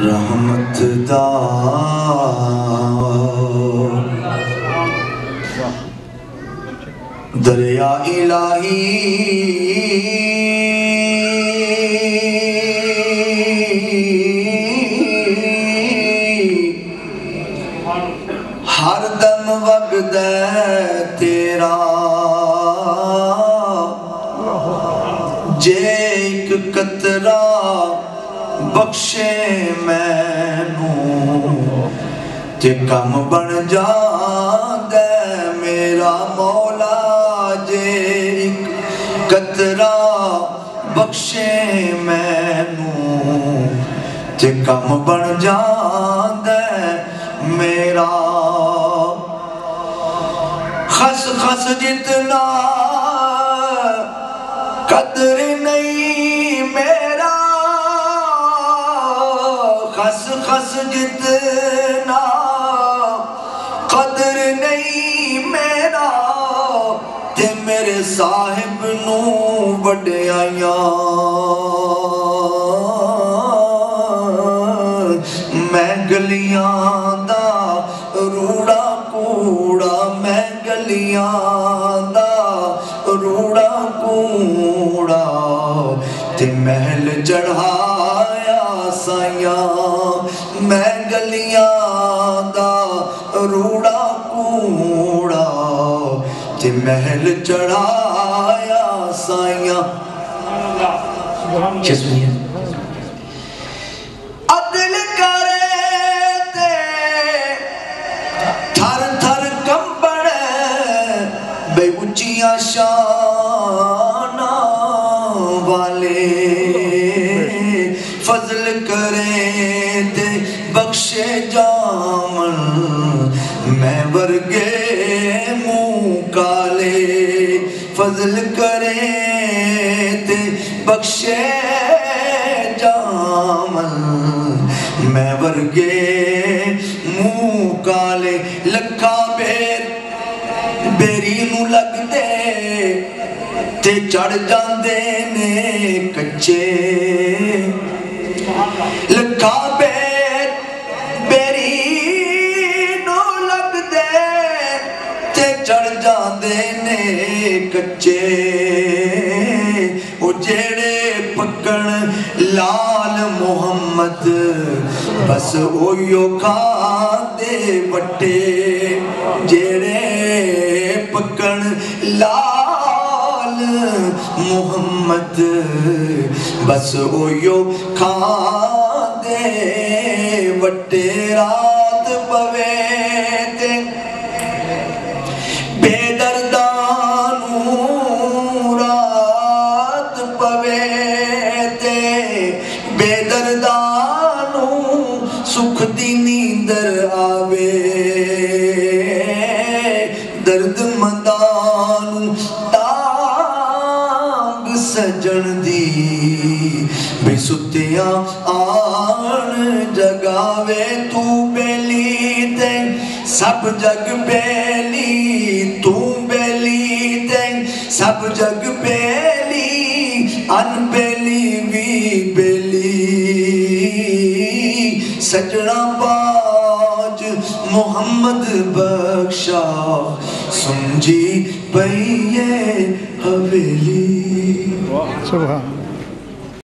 रहमत दा दरिया इलाही हर दम वगदा तेरा जे एक कतरा बख्शे मैनू ते कम बन जांदा मेरा मौला। जे एक कतरा बख्शे मैनू ते कम बन जांदा मेरा। खस खस जितना कदर नहीं मेरा, खस खस जितना कदर नहीं मेरा, ते मेरे साहिब नू वड्याइयां मैं गलियां दा रूड़ा कूड़ा, मैं गलियां दा रूड़ा कूड़ा, ते महल चढ़ाया साइया मैं गलियां दा रूड़ा कूड़ा, ते महल चढ़ाया साइया। अदल करे ते थर थर कंबण बे उच्चियां शाना वाले, फजल करे ते बख्शे जामन मैं वर्गे मुंह काले, फजल करे ते बख्शे जामन मैं वर्गे मुंह काले। लखा बेरी नू लगदे ते चढ़ जांदे ने कच्चे, लखा बेरी नू लगदे ते चढ़ जांदे ने कच्चे, ओ जेड़े पकड़ लाल मोहम्मद बस ओयो खांदे वट्टे, जेड़े पकड़ लाल मोहम्मद बस ओयो खांदे वट्टे। रात पवे ते बेदर्दानू, रात पवे ते बेदर्दानू सुख दी नींदर आवे, दर्द मंदानू तांग सजन दी बेसुतियां आन जगावे। तू बेली ते सब जग बेली, तू बेली ते सब जग बेली, अनबेली भी बेली। सजना बाज मोहम्मद बख्शा समझी पई हवेली। सुभान